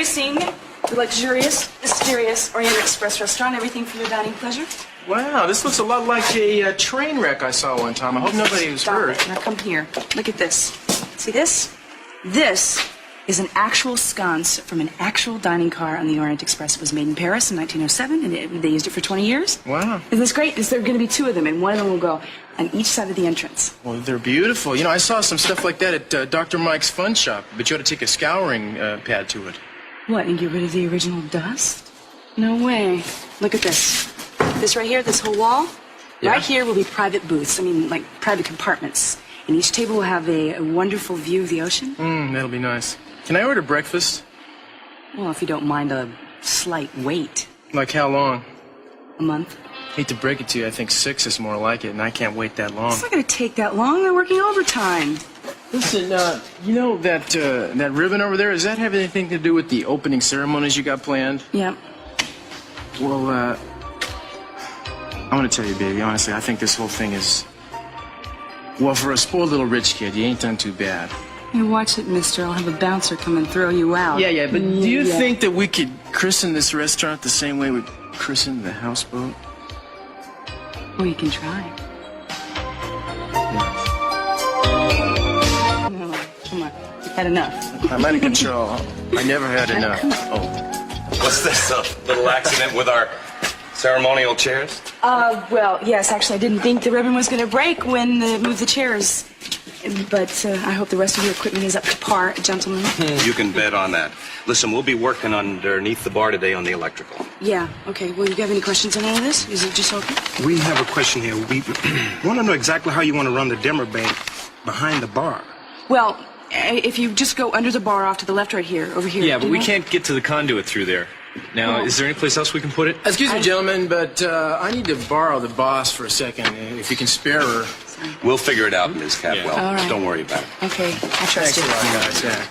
Introducing the luxurious, mysterious Orient Express restaurant. Everything for your dining pleasure. Wow, this looks a lot like a train wreck I saw one time. I hope nobody was hurt. Stop it. Now come here. Look at this. See this? This is an actual sconce from an actual dining car on the Orient Express. It was made in Paris in 1907, and they used it for 20 years. Wow. Isn't this great? There are going to be two of them, and one of them will go on each side of the entrance. Well, they're beautiful. You know, I saw some stuff like that at Dr. Mike's Fun Shop, but you ought to take a scouring pad to it. What, and get rid of the original dust? No way. Look at this. This right here, this whole wall, yeah. Right here will be private booths. I mean, like private compartments. And each table will have a wonderful view of the ocean. That'll be nice. Can I order breakfast? Well, if you don't mind a slight wait. Like how long? A month. Hate to break it to you, I think 6 is more like it, and I can't wait that long. It's not going to take that long. They're working overtime. Listen, you know that ribbon over there, does that have anything to do with the opening ceremonies you got planned? Yep. Well, I want to tell you, baby, honestly, I think this whole thing is... Well, for a spoiled little rich kid, you ain't done too bad. You watch it, mister. I'll have a bouncer come and throw you out. Yeah, but do you think that we could christen this restaurant the same way we christened the houseboat? Well, you can try. No, come on. You've had enough. I'm out of control. I never had enough. Oh. What's this, a little accident with our ceremonial chairs? Well, yes, actually, I didn't think the ribbon was going to break when they moved the chairs. But I hope the rest of your equipment is up to par, gentlemen. You can bet on that. Listen, we'll be working underneath the bar today on the electrical. Yeah, okay. Well, you have any questions on any of this? Is it just okay? We have a question here. We want to know exactly how you want to run the dimmer bank behind the bar. Well, if you just go under the bar off to the left right here, over here. Yeah, but we can't get to the conduit through there. Now, is there any place else we can put it? Excuse me, gentlemen, but I need to borrow the boss for a second, if you can spare her. We'll figure it out, Ms. Catwell. Yeah. All right. Don't worry about it. Okay, I trust Thanks you. a lot, guys. Yeah.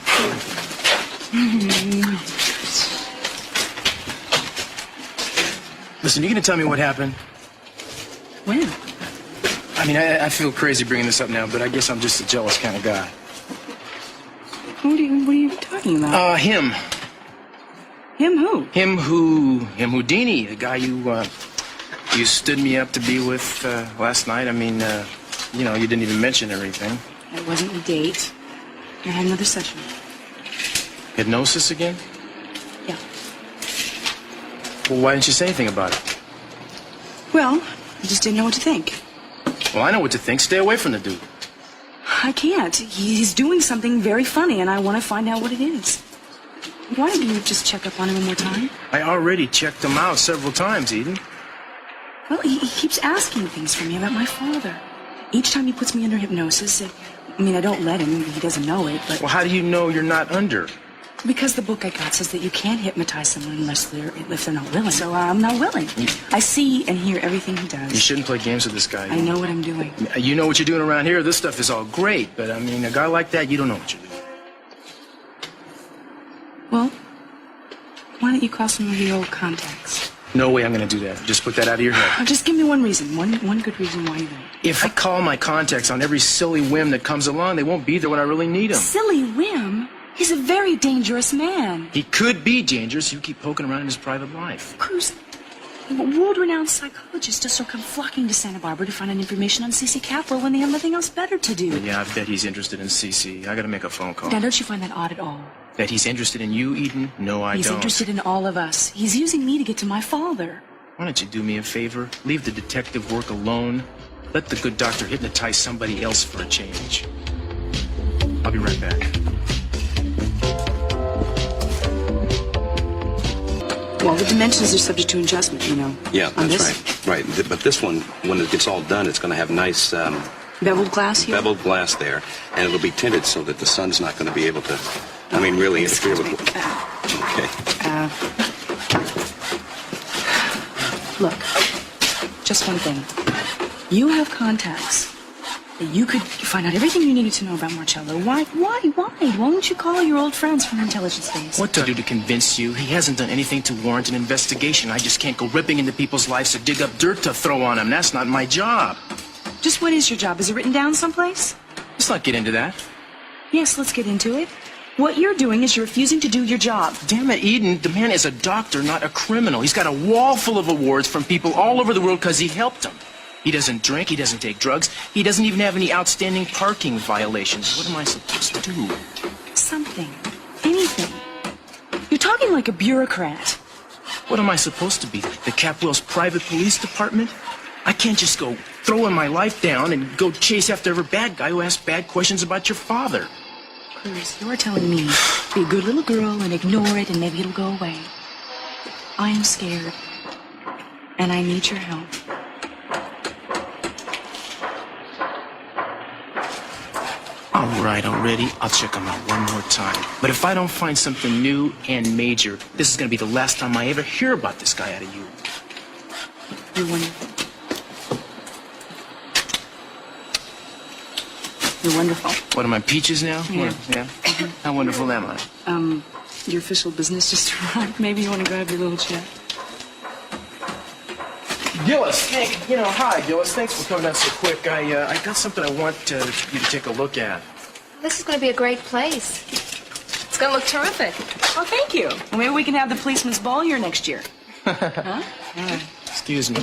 Listen, you gonna tell me what happened? When? I mean, I feel crazy bringing this up now, but I guess I'm just a jealous kind of guy. What are you talking about? Him. Him who? Him Houdini, the guy you stood me up to be with last night. I mean, you know, you didn't even mention everything. It wasn't a date. I had another session. Hypnosis again? Yeah. Well, why didn't you say anything about it? Well, I just didn't know what to think. Well, I know what to think. Stay away from the dude. I can't. He's doing something very funny, and I want to find out what it is. Why don't you just check up on him one more time? I already checked him out several times, Eden. Well, he keeps asking things from me about my father. Each time he puts me under hypnosis, I don't let him. He doesn't know it, but... Well, how do you know you're not under? Because the book I got says that you can't hypnotize someone if they're not willing. So I'm not willing. I see and hear everything he does. You shouldn't play games with this guy. I know what I'm doing. You know what you're doing around here. This stuff is all great, but, I mean, a guy like that, you don't know what you're doing. Well, why don't you call some of your old contacts? No way I'm going to do that. Just put that out of your head. Oh, just give me one reason. One good reason why you won't. If I call my contacts on every silly whim that comes along, they won't be there when I really need them. Silly whim? He's a very dangerous man. He could be dangerous. You keep poking around in his private life. Cruz, world-renowned psychologists just come flocking to Santa Barbara to find out information on C.C. Capwell when they have nothing else better to do. Yeah, I bet he's interested in CC. I got to make a phone call. Now, don't you find that odd at all? That he's interested in you, Eden? No, I don't. He's interested in all of us. He's using me to get to my father. Why don't you do me a favor? Leave the detective work alone. Let the good doctor hypnotize somebody else for a change. I'll be right back. Well, the dimensions are subject to adjustment, you know. Yeah, that's right. Right. But this one, when it gets all done, it's going to have nice... beveled glass here? Beveled glass there. And it'll be tinted so that the sun's not going to be able to, really interfere with... Okay. Look, just one thing. You have contacts. You could find out everything you needed to know about Marcello. Why? Why don't you call your old friends from Intelligence Base? What to do to convince you? He hasn't done anything to warrant an investigation. I just can't go ripping into people's lives to dig up dirt to throw on them. That's not my job. Just what is your job? Is it written down someplace? Let's not get into that. Yes, let's get into it. What you're doing is you're refusing to do your job. Damn it, Eden, the man is a doctor, not a criminal. He's got a wall full of awards from people all over the world because he helped them. He doesn't drink, he doesn't take drugs, he doesn't even have any outstanding parking violations. What am I supposed to do? Something. Anything. You're talking like a bureaucrat. What am I supposed to be? The Capwell's private police department? I can't just go throwing my life down and go chase after every bad guy who asks bad questions about your father. Cruz, you're telling me to be a good little girl and ignore it and maybe it'll go away. I am scared. And I need your help. All right, already. I'll check them out one more time. But if I don't find something new and major, this is going to be the last time I ever hear about this guy out of you. You're wonderful. You're wonderful. What am I, peaches now? Yeah. Yeah. How wonderful am I? Your official business just arrived. Maybe you want to grab your little check. Gillis, hi, Gillis. Thanks for coming out so quick. I got something I want you to take a look at. This is going to be a great place. It's going to look terrific. Oh, thank you. Well, maybe we can have the policeman's ball here next year. Huh? Excuse me.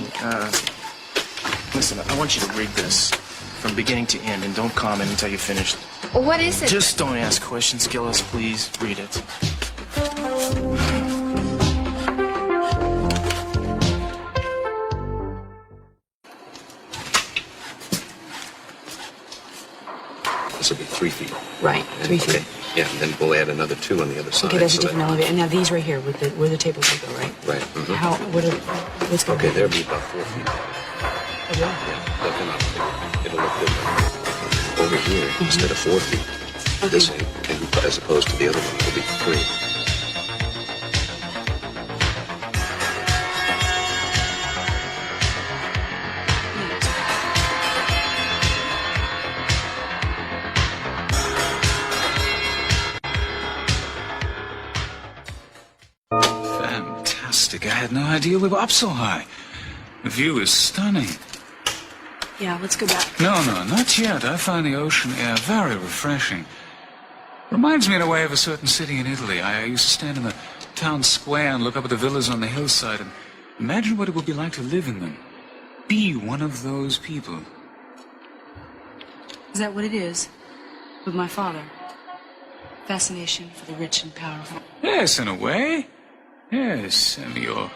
Listen, I want you to read this from beginning to end, and don't comment until you're finished. Well, what is it? Just don't ask questions, Gillis. Please read it. This will be 3 feet. Right, 3 feet. Okay. Yeah, and then we'll add another 2 on the other side. Okay, that's a so different elevator. And now these right here, where the tables will go, right? Right. Mhm. What's going Okay, on? there'll be about 4 feet. Oh, really? Yeah, they'll come out bigger. It'll look different. Over here, instead of 4 feet, this end, and as opposed to the other one, will be 3. Fantastic. I had no idea we were up so high. The view is stunning. Yeah, let's go back. No, not yet. I find the ocean air very refreshing. Reminds me in a way of a certain city in Italy. I used to stand in the town square and look up at the villas on the hillside and imagine what it would be like to live in them. Be one of those people. Is that what it is? With my father? Fascination for the rich and powerful. Yes, in a way. Yes, and your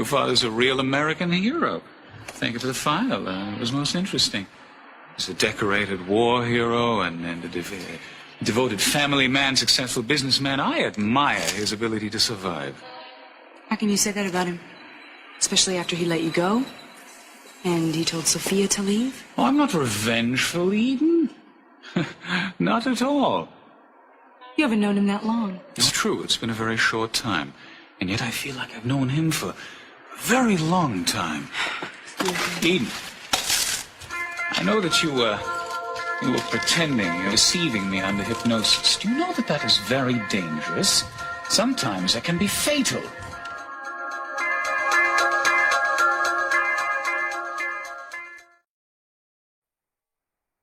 father's a real American hero. Thank you for the file. It was most interesting. He's a decorated war hero and a devoted family man, successful businessman. I admire his ability to survive. How can you say that about him? Especially after he let you go? And he told Sophia to leave? Oh, I'm not revengeful, Eden. Not at all. You haven't known him that long. It's true, it's been a very short time. And yet I feel like I've known him for a very long time. Eden, I know that you were pretending, you were deceiving me under hypnosis. Do you know that that is very dangerous? Sometimes that can be fatal.